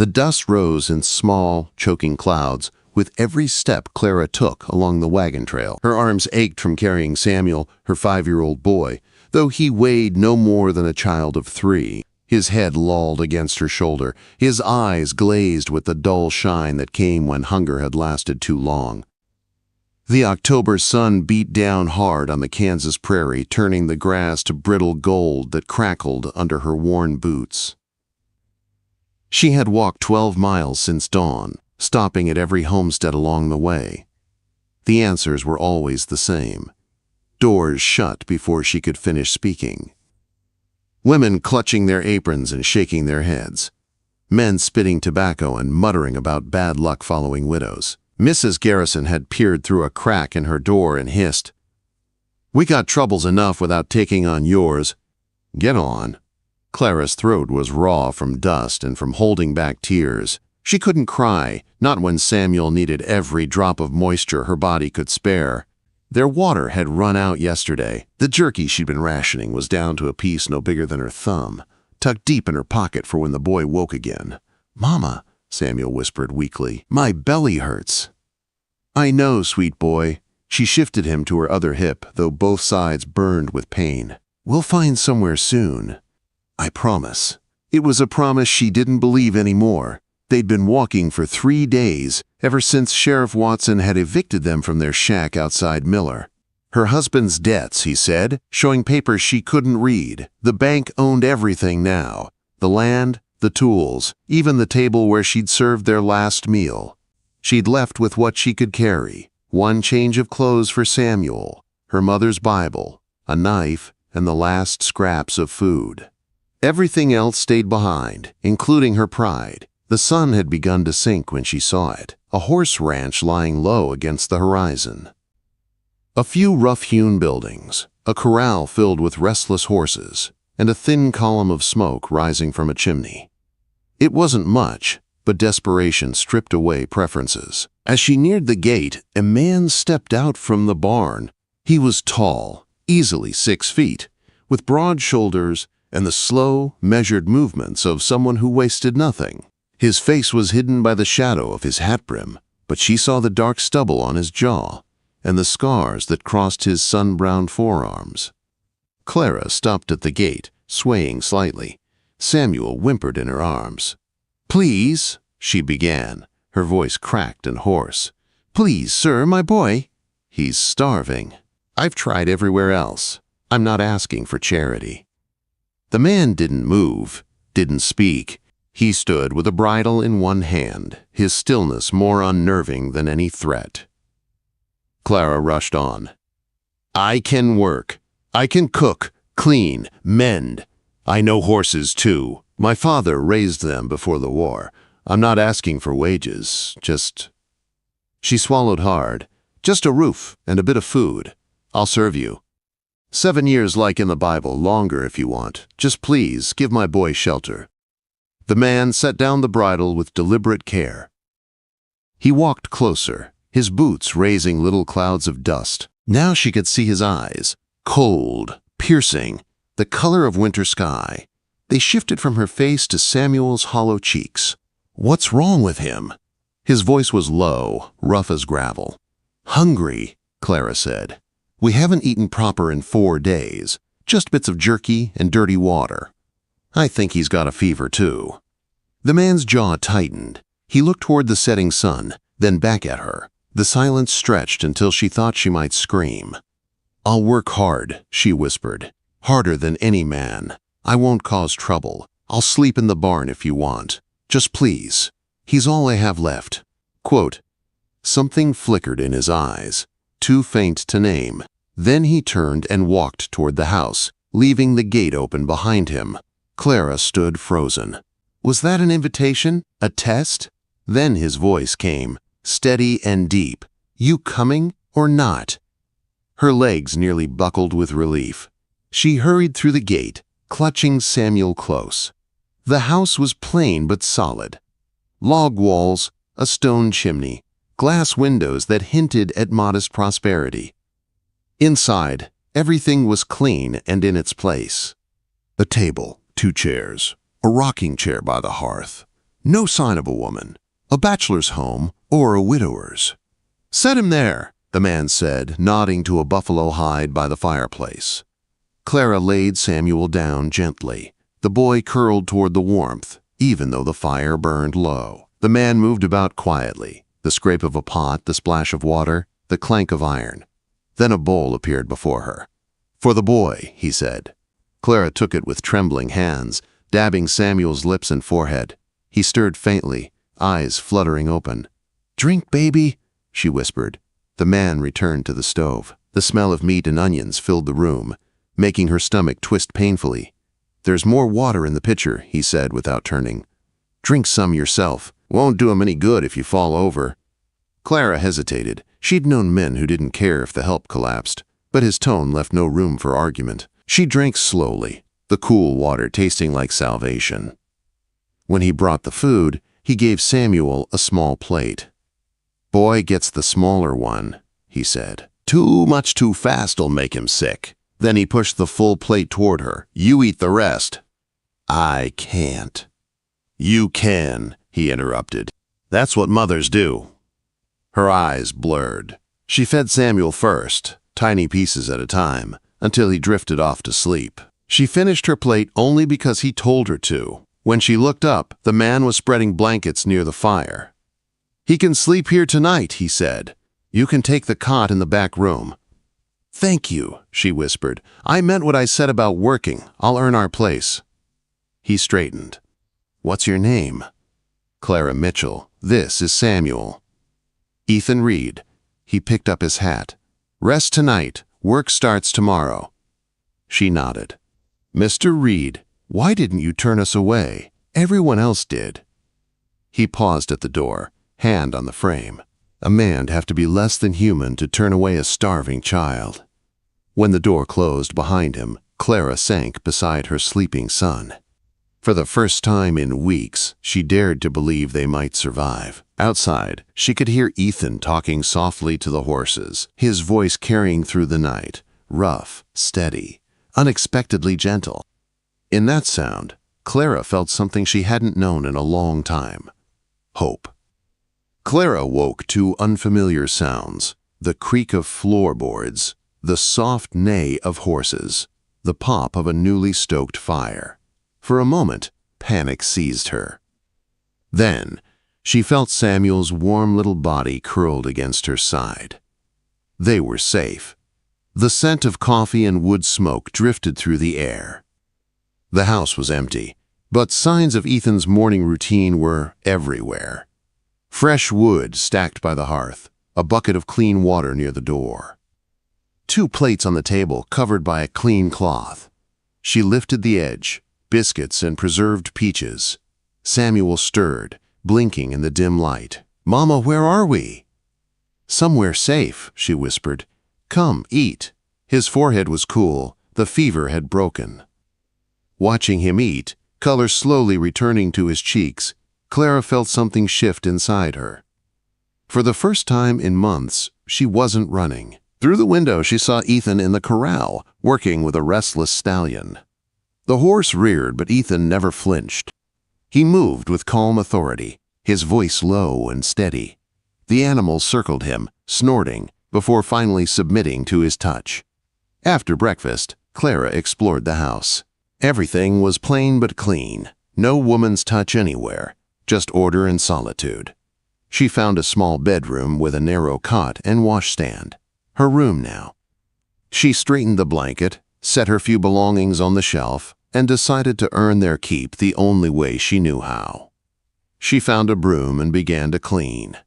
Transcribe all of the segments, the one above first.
The dust rose in small, choking clouds with every step Clara took along the wagon trail. Her arms ached from carrying Samuel, her 5-year-old boy, though he weighed no more than a child of 3. His head lolled against her shoulder, his eyes glazed with the dull shine that came when hunger had lasted too long. The October sun beat down hard on the Kansas prairie, turning the grass to brittle gold that crackled under her worn boots. She had walked 12 miles since dawn, stopping at every homestead along the way. The answers were always the same. Doors shut before she could finish speaking. Women clutching their aprons and shaking their heads. Men spitting tobacco and muttering about bad luck following widows. Mrs. Garrison had peered through a crack in her door and hissed, "We got troubles enough without taking on yours. Get on." Clara's throat was raw from dust and from holding back tears. She couldn't cry, not when Samuel needed every drop of moisture her body could spare. Their water had run out yesterday. The jerky she'd been rationing was down to a piece no bigger than her thumb, tucked deep in her pocket for when the boy woke again. "Mama," Samuel whispered weakly, "my belly hurts." "I know, sweet boy." She shifted him to her other hip, though both sides burned with pain. "We'll find somewhere soon. I promise." It was a promise she didn't believe anymore. They'd been walking for 3 days, ever since Sheriff Watson had evicted them from their shack outside Miller. Her husband's debts, he said, showing papers she couldn't read. The bank owned everything now. The land, the tools, even the table where she'd served their last meal. She'd left with what she could carry: one change of clothes for Samuel, her mother's Bible, a knife, and the last scraps of food. Everything else stayed behind, including her pride. The sun had begun to sink when she saw it, a horse ranch lying low against the horizon. A few rough-hewn buildings, a corral filled with restless horses, and a thin column of smoke rising from a chimney. It wasn't much, but desperation stripped away preferences. As she neared the gate, a man stepped out from the barn. He was tall, easily 6 feet, with broad shoulders and the slow, measured movements of someone who wasted nothing. His face was hidden by the shadow of his hat brim, but she saw the dark stubble on his jaw and the scars that crossed his sun-browned forearms. Clara stopped at the gate, swaying slightly. Samuel whimpered in her arms. "Please," she began, her voice cracked and hoarse. "Please, sir, my boy." "He's starving." "I've tried everywhere else. I'm not asking for charity." The man didn't move, didn't speak. He stood with a bridle in one hand, his stillness more unnerving than any threat. Clara rushed on. "I can work. I can cook, clean, mend. I know horses, too. My father raised them before the war. I'm not asking for wages, just—" She swallowed hard. "Just a roof and a bit of food. I'll serve you. 7 years like in the Bible, longer if you want. Just please give my boy shelter." The man set down the bridle with deliberate care. He walked closer, his boots raising little clouds of dust. Now she could see his eyes, cold, piercing, the color of winter sky. They shifted from her face to Samuel's hollow cheeks. "What's wrong with him?" His voice was low, rough as gravel. "Hungry," Clara said. "We haven't eaten proper in 4 days, just bits of jerky and dirty water. I think he's got a fever, too." The man's jaw tightened. He looked toward the setting sun, then back at her. The silence stretched until she thought she might scream. "I'll work hard," she whispered. "Harder than any man. I won't cause trouble. I'll sleep in the barn if you want. Just please. He's all I have left." Quote, something flickered in his eyes, too faint to name. Then he turned and walked toward the house, leaving the gate open behind him. Clara stood frozen. Was that an invitation? A test? Then his voice came, steady and deep. "You coming or not?" Her legs nearly buckled with relief. She hurried through the gate, clutching Samuel close. The house was plain but solid. Log walls, a stone chimney, glass windows that hinted at modest prosperity. Inside, everything was clean and in its place. A table, 2 chairs, a rocking chair by the hearth. No sign of a woman, a bachelor's home, or a widower's. "Set him there," the man said, nodding to a buffalo hide by the fireplace. Clara laid Samuel down gently. The boy curled toward the warmth, even though the fire burned low. The man moved about quietly, the scrape of a pot, the splash of water, the clank of iron. Then a bowl appeared before her. "For the boy," he said. Clara took it with trembling hands, dabbing Samuel's lips and forehead. He stirred faintly, eyes fluttering open. "Drink, baby," she whispered. The man returned to the stove. The smell of meat and onions filled the room, making her stomach twist painfully. "There's more water in the pitcher," he said without turning. "Drink some yourself. Won't do 'em any good if you fall over." Clara hesitated. She'd known men who didn't care if the help collapsed, but his tone left no room for argument. She drank slowly, the cool water tasting like salvation. When he brought the food, he gave Samuel a small plate. "Boy gets the smaller one," he said. "Too much too fast'll make him sick." Then he pushed the full plate toward her. "You eat the rest." "I can't." "You can," he interrupted. "That's what mothers do." Her eyes blurred. She fed Samuel first, tiny pieces at a time, until he drifted off to sleep. She finished her plate only because he told her to. When she looked up, the man was spreading blankets near the fire. "He can sleep here tonight," he said. "You can take the cot in the back room." "Thank you," she whispered. "I meant what I said about working. I'll earn our place." He straightened. "What's your name?" "Clara Mitchell. This is Samuel." "Ethan Reed." He picked up his hat. "Rest tonight. Work starts tomorrow." She nodded. "Mr. Reed, why didn't you turn us away? Everyone else did." He paused at the door, hand on the frame. A man'd have to be less than human to turn away a starving child. When the door closed behind him, Clara sank beside her sleeping son. For the first time in weeks, she dared to believe they might survive. Outside, she could hear Ethan talking softly to the horses, his voice carrying through the night, rough, steady, unexpectedly gentle. In that sound, Clara felt something she hadn't known in a long time: hope. Clara woke to unfamiliar sounds: the creak of floorboards, the soft neigh of horses, the pop of a newly stoked fire. For a moment, panic seized her. Then, she felt Samuel's warm little body curled against her side. They were safe. The scent of coffee and wood smoke drifted through the air. The house was empty, but signs of Ethan's morning routine were everywhere. Fresh wood stacked by the hearth, a bucket of clean water near the door. 2 plates on the table covered by a clean cloth. She lifted the edge, biscuits and preserved peaches. Samuel stirred, blinking in the dim light. "Mama, where are we?" "Somewhere safe," she whispered. "Come, eat." His forehead was cool, the fever had broken. Watching him eat, color slowly returning to his cheeks, Clara felt something shift inside her. For the first time in months, she wasn't running. Through the window, she saw Ethan in the corral, working with a restless stallion. The horse reared, but Ethan never flinched. He moved with calm authority, his voice low and steady. The animal circled him, snorting, before finally submitting to his touch. After breakfast, Clara explored the house. Everything was plain but clean, no woman's touch anywhere, just order and solitude. She found a small bedroom with a narrow cot and washstand. Her room now. She straightened the blanket, set her few belongings on the shelf, and decided to earn their keep the only way she knew how. She found a broom and began to clean.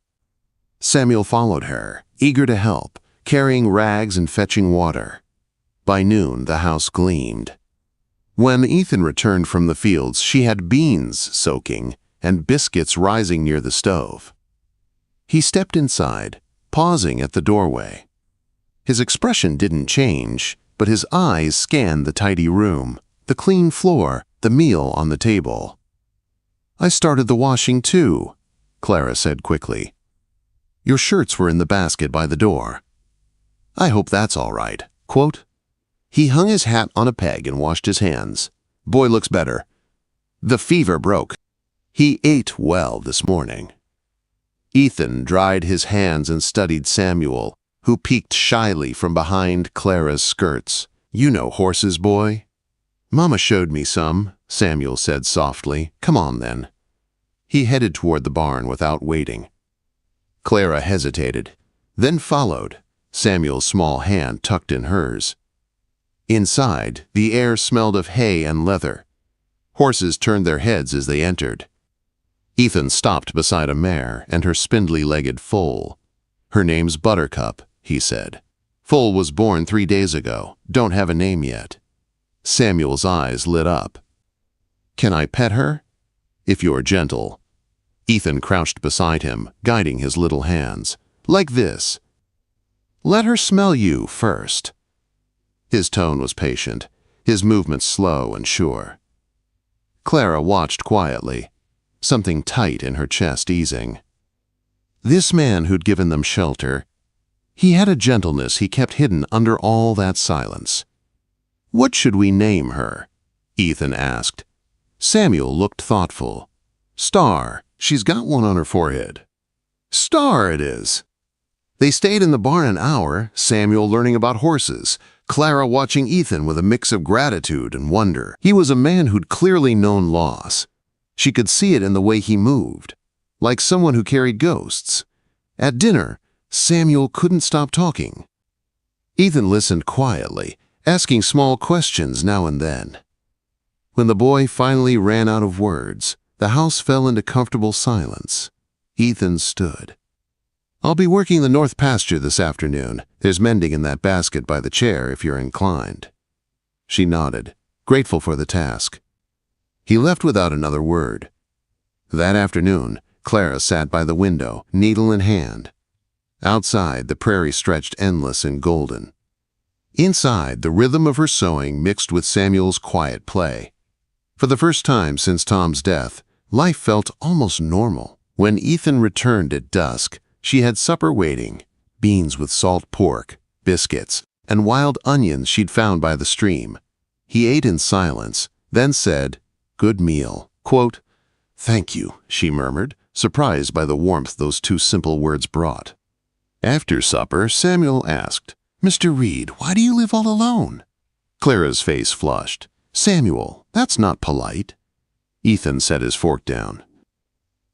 Samuel followed her, eager to help, carrying rags and fetching water. By noon, the house gleamed. When Ethan returned from the fields, she had beans soaking and biscuits rising near the stove. He stepped inside, pausing at the doorway. His expression didn't change, but his eyes scanned the tidy room, the clean floor, the meal on the table. "I started the washing too," Clara said quickly. "Your shirts were in the basket by the door." "I hope that's all right." Quote. He hung his hat on a peg and washed his hands. "Boy looks better." "The fever broke." He ate well this morning. Ethan dried his hands and studied Samuel, who peeked shyly from behind Clara's skirts. "You know horses, boy?" "Mama showed me some," Samuel said softly. "Come on, then." He headed toward the barn without waiting. Clara hesitated, then followed, Samuel's small hand tucked in hers. Inside, the air smelled of hay and leather. Horses turned their heads as they entered. Ethan stopped beside a mare and her spindly-legged foal. "Her name's Buttercup," he said. "Foal was born 3 days ago. Don't have a name yet." Samuel's eyes lit up. "Can I pet her?" "If you're gentle." Ethan crouched beside him, guiding his little hands. "Like this. Let her smell you first." His tone was patient, his movements slow and sure. Clara watched quietly, something tight in her chest easing. This man who'd given them shelter, he had a gentleness he kept hidden under all that silence. "What should we name her?" Ethan asked. Samuel looked thoughtful. "Star. She's got one on her forehead." "Star it is." They stayed in the barn an hour, Samuel learning about horses, Clara watching Ethan with a mix of gratitude and wonder. He was a man who'd clearly known loss. She could see it in the way he moved, like someone who carried ghosts. At dinner, Samuel couldn't stop talking. Ethan listened quietly, asking small questions now and then. When the boy finally ran out of words, the house fell into comfortable silence. Ethan stood. "I'll be working the north pasture this afternoon. There's mending in that basket by the chair if you're inclined." She nodded, grateful for the task. He left without another word. That afternoon, Clara sat by the window, needle in hand. Outside, the prairie stretched endless and golden. Inside, the rhythm of her sewing mixed with Samuel's quiet play. For the first time since Tom's death, life felt almost normal. When Ethan returned at dusk, she had supper waiting, beans with salt pork, biscuits, and wild onions she'd found by the stream. He ate in silence, then said, "Good meal." Quote, "Thank you," she murmured, surprised by the warmth those 2 simple words brought. After supper, Samuel asked, "Mr. Reed, why do you live all alone?" Clara's face flushed. "Samuel, that's not polite." Ethan set his fork down.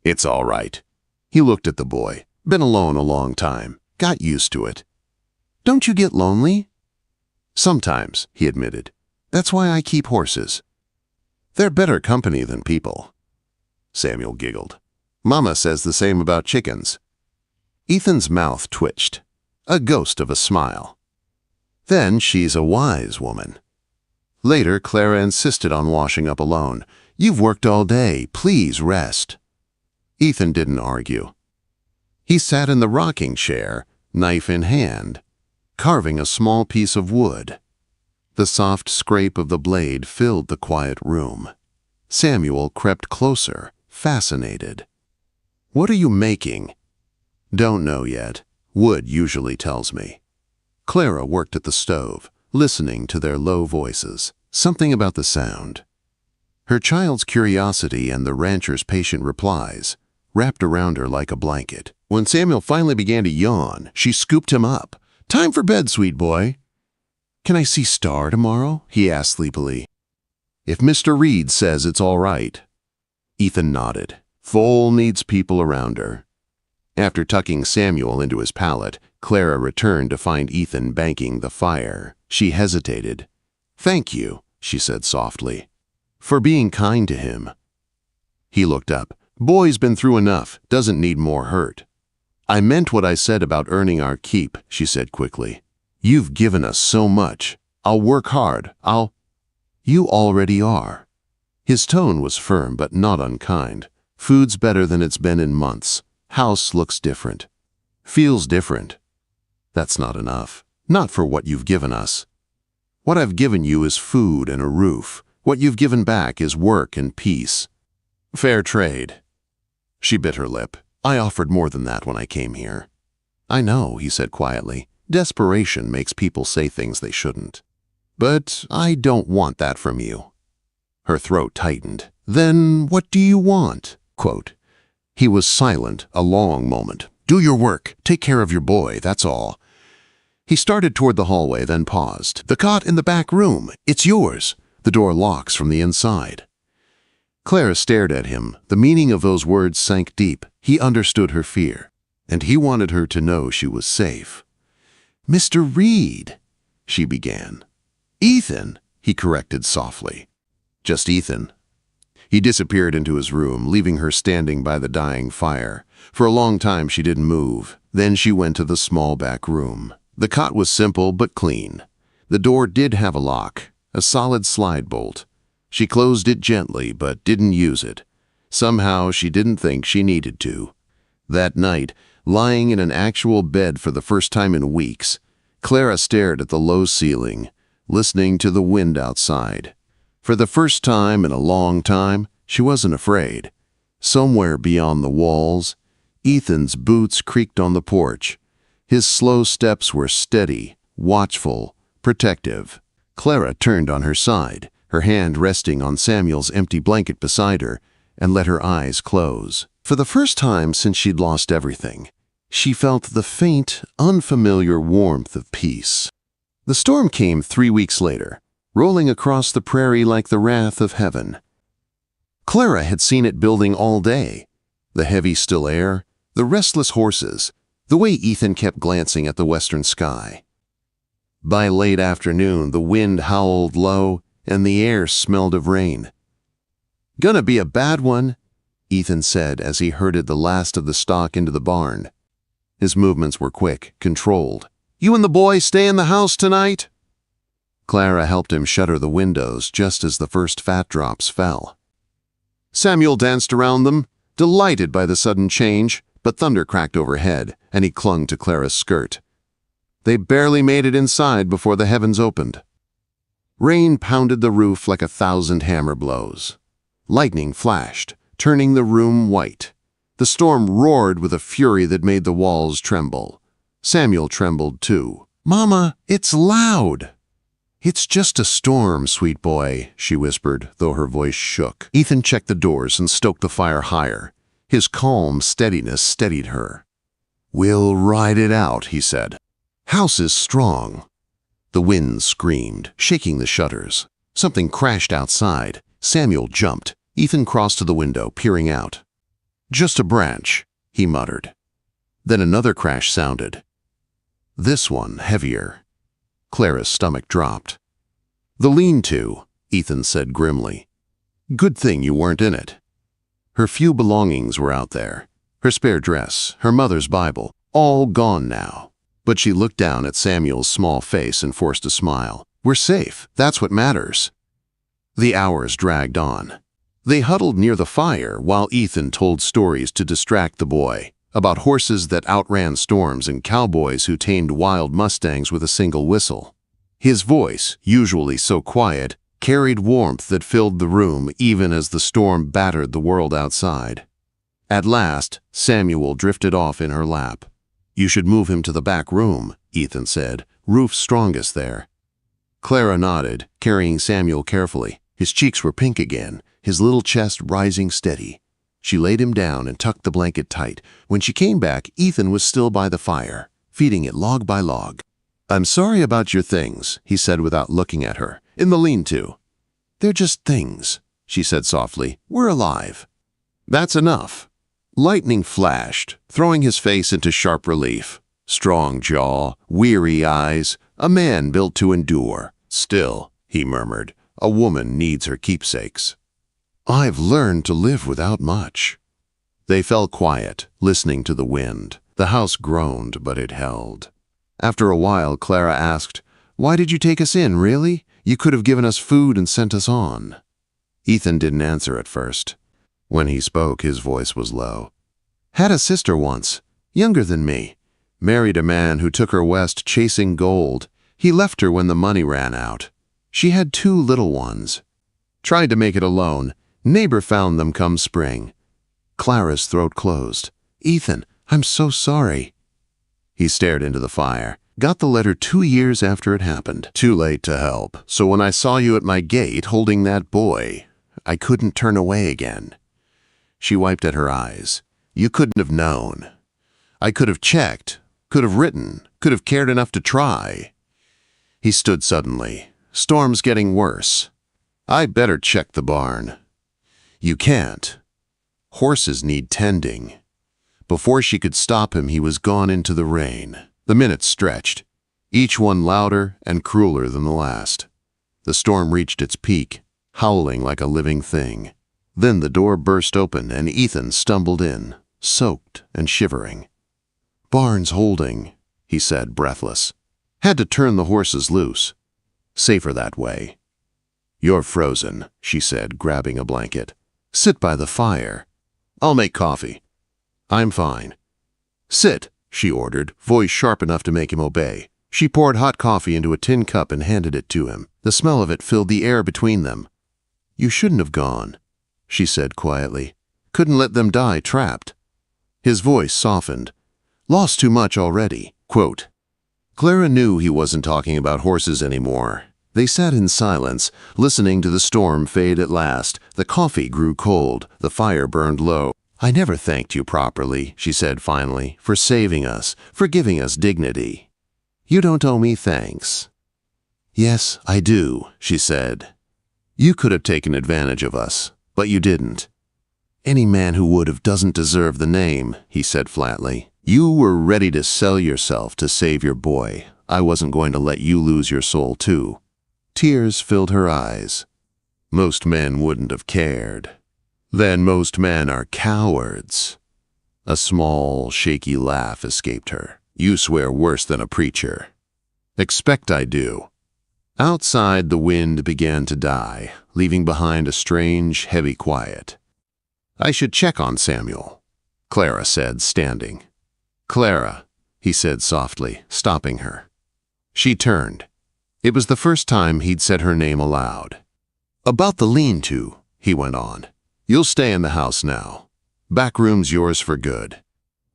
"It's all right." He looked at the boy. "Been alone a long time. Got used to it." "Don't you get lonely?" "Sometimes," he admitted. "That's why I keep horses. They're better company than people." Samuel giggled. "Mama says the same about chickens." Ethan's mouth twitched, a ghost of a smile. "Then she's a wise woman." Later, Clara insisted on washing up alone. "You've worked all day. Please rest." Ethan didn't argue. He sat in the rocking chair, knife in hand, carving a small piece of wood. The soft scrape of the blade filled the quiet room. Samuel crept closer, fascinated. "What are you making?" "Don't know yet. Wood usually tells me." Clara worked at the stove, listening to their low voices, something about the sound. Her child's curiosity and the rancher's patient replies wrapped around her like a blanket. When Samuel finally began to yawn, she scooped him up. "Time for bed, sweet boy." "Can I see Star tomorrow?" he asked sleepily. "If Mr. Reed says it's all right." Ethan nodded. Foal needs people around her. After tucking Samuel into his pallet, Clara returned to find Ethan banking the fire. She hesitated. "Thank you," she said softly, "for being kind to him." He looked up. "Boy's been through enough, doesn't need more hurt." "I meant what I said about earning our keep," she said quickly. "You've given us so much. I'll work hard. You already are." His tone was firm but not unkind. "Food's better than it's been in months. House looks different. Feels different. That's not enough. Not for what you've given us. What I've given you is food and a roof. What you've given back is work and peace. Fair trade." She bit her lip. "I offered more than that when I came here." "I know," he said quietly. "Desperation makes people say things they shouldn't. But I don't want that from you." Her throat tightened. "Then what do you want?" Quote, he was silent a long moment. Do your work. Take care of your boy, that's all. He started toward the hallway, then paused. The cot in the back room. It's yours. The door locks from the inside. Clara stared at him. The meaning of those words sank deep. He understood her fear, and he wanted her to know she was safe. Mr. Reed, she began. Ethan, he corrected softly. Just Ethan. He disappeared into his room, leaving her standing by the dying fire. For a long time she didn't move. Then she went to the small back room. The cot was simple but clean. The door did have a lock, a solid slide bolt. She closed it gently but didn't use it. Somehow she didn't think she needed to. That night, lying in an actual bed for the first time in weeks, Clara stared at the low ceiling, listening to the wind outside. For the first time in a long time, she wasn't afraid. Somewhere beyond the walls, Ethan's boots creaked on the porch. His slow steps were steady, watchful, protective. Clara turned on her side, her hand resting on Samuel's empty blanket beside her, and let her eyes close. For the first time since she'd lost everything, she felt the faint, unfamiliar warmth of peace. The storm came 3 weeks later, rolling across the prairie like the wrath of heaven. Clara had seen it building all day. The heavy, still air, the restless horses, the way Ethan kept glancing at the western sky. By late afternoon, the wind howled low, and the air smelled of rain. Gonna be a bad one, Ethan said as he herded the last of the stock into the barn. His movements were quick, controlled. You and the boy stay in the house tonight? Clara helped him shutter the windows just as the first fat drops fell. Samuel danced around them, delighted by the sudden change, but thunder cracked overhead, and he clung to Clara's skirt. They barely made it inside before the heavens opened. Rain pounded the roof like 1,000 hammer blows. Lightning flashed, turning the room white. The storm roared with a fury that made the walls tremble. Samuel trembled too. Mama, it's loud. It's just a storm, sweet boy, she whispered, though her voice shook. Ethan checked the doors and stoked the fire higher. His calm steadiness steadied her. We'll ride it out, he said. House is strong. The wind screamed, shaking the shutters. Something crashed outside. Samuel jumped. Ethan crossed to the window, peering out. Just a branch, he muttered. Then another crash sounded. This one heavier. Clara's stomach dropped. The lean-to, Ethan said grimly. Good thing you weren't in it. Her few belongings were out there. Her spare dress, her mother's Bible, all gone now. But she looked down at Samuel's small face and forced a smile. We're safe. That's what matters. The hours dragged on. They huddled near the fire while Ethan told stories to distract the boy, about horses that outran storms and cowboys who tamed wild mustangs with a single whistle. His voice, usually so quiet, carried warmth that filled the room even as the storm battered the world outside. At last, Samuel drifted off in her lap. You should move him to the back room, Ethan said. Roof's strongest there. Clara nodded, carrying Samuel carefully. His cheeks were pink again, his little chest rising steady. She laid him down and tucked the blanket tight. When she came back, Ethan was still by the fire, feeding it log by log. I'm sorry about your things, he said without looking at her. In the lean-to. They're just things, she said softly. We're alive. That's enough. Lightning flashed, throwing his face into sharp relief. Strong jaw, weary eyes, a man built to endure. Still, he murmured, a woman needs her keepsakes. I've learned to live without much. They fell quiet, listening to the wind. The house groaned, but it held. After a while, Clara asked, Why did you take us in, really? You could have given us food and sent us on. Ethan didn't answer at first. When he spoke, his voice was low. Had a sister once, younger than me. Married a man who took her west chasing gold. He left her when the money ran out. She had 2 little ones. Tried to make it alone. Neighbor found them come spring. Clara's throat closed. Ethan, I'm so sorry. He stared into the fire. Got the letter 2 years after it happened. Too late to help. So when I saw you at my gate holding that boy, I couldn't turn away again. She wiped at her eyes. You couldn't have known. I could have checked, could have written, could have cared enough to try. He stood suddenly. Storm's getting worse. I better check the barn. You can't. Horses need tending. Before she could stop him, he was gone into the rain. The minutes stretched, each one louder and crueler than the last. The storm reached its peak, howling like a living thing. Then the door burst open and Ethan stumbled in, soaked and shivering. "Barn's holding," he said, breathless. "Had to turn the horses loose. Safer that way." "You're frozen," she said, grabbing a blanket. "Sit by the fire. I'll make coffee." "I'm fine." "Sit," she ordered, voice sharp enough to make him obey. She poured hot coffee into a tin cup and handed it to him. The smell of it filled the air between them. "You shouldn't have gone," she said quietly. "Couldn't let them die trapped." His voice softened. "Lost too much already." Quote. Clara knew he wasn't talking about horses anymore. They sat in silence, listening to the storm fade at last. The coffee grew cold. The fire burned low. "I never thanked you properly," she said finally, "for saving us, for giving us dignity." "You don't owe me thanks." "Yes, I do," she said. "You could have taken advantage of us, but you didn't." "Any man who would have doesn't deserve the name," he said flatly. "You were ready to sell yourself to save your boy. I wasn't going to let you lose your soul too." Tears filled her eyes. "Most men wouldn't have cared." "Then most men are cowards." A small, shaky laugh escaped her. "You swear worse than a preacher." "Expect I do." Outside, the wind began to die, leaving behind a strange, heavy quiet. "I should check on Samuel," Clara said, standing. "Clara," he said softly, stopping her. She turned. It was the first time he'd said her name aloud. "About the lean-to," he went on. "You'll stay in the house now. Back room's yours for good.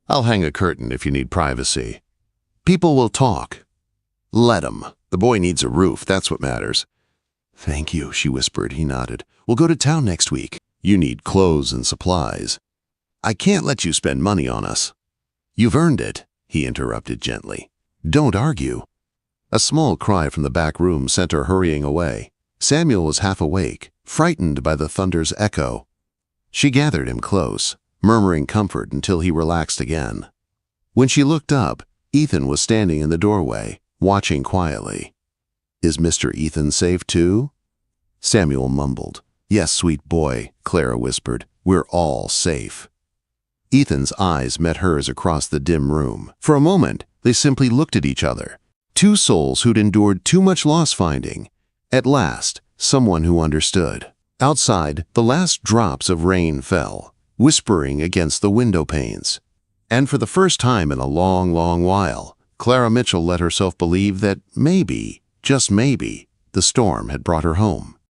I'll hang a curtain if you need privacy. People will talk. Let 'em. The boy needs a roof, that's what matters." "Thank you," she whispered. He nodded. "We'll go to town next week." "You need clothes and supplies." "I can't let you spend money on us." "You've earned it," he interrupted gently. "Don't argue." A small cry from the back room sent her hurrying away. Samuel was half awake, frightened by the thunder's echo. She gathered him close, murmuring comfort until he relaxed again. When she looked up, Ethan was standing in the doorway, watching quietly. "Is Mr. Ethan safe too?" Samuel mumbled. "Yes, sweet boy," Clara whispered. "We're all safe." Ethan's eyes met hers across the dim room. For a moment, they simply looked at each other. Two souls who'd endured too much loss-finding. At last, someone who understood. Outside, the last drops of rain fell, whispering against the window panes. And for the first time in a long, long while, Clara Mitchell let herself believe that maybe, just maybe, the storm had brought her home.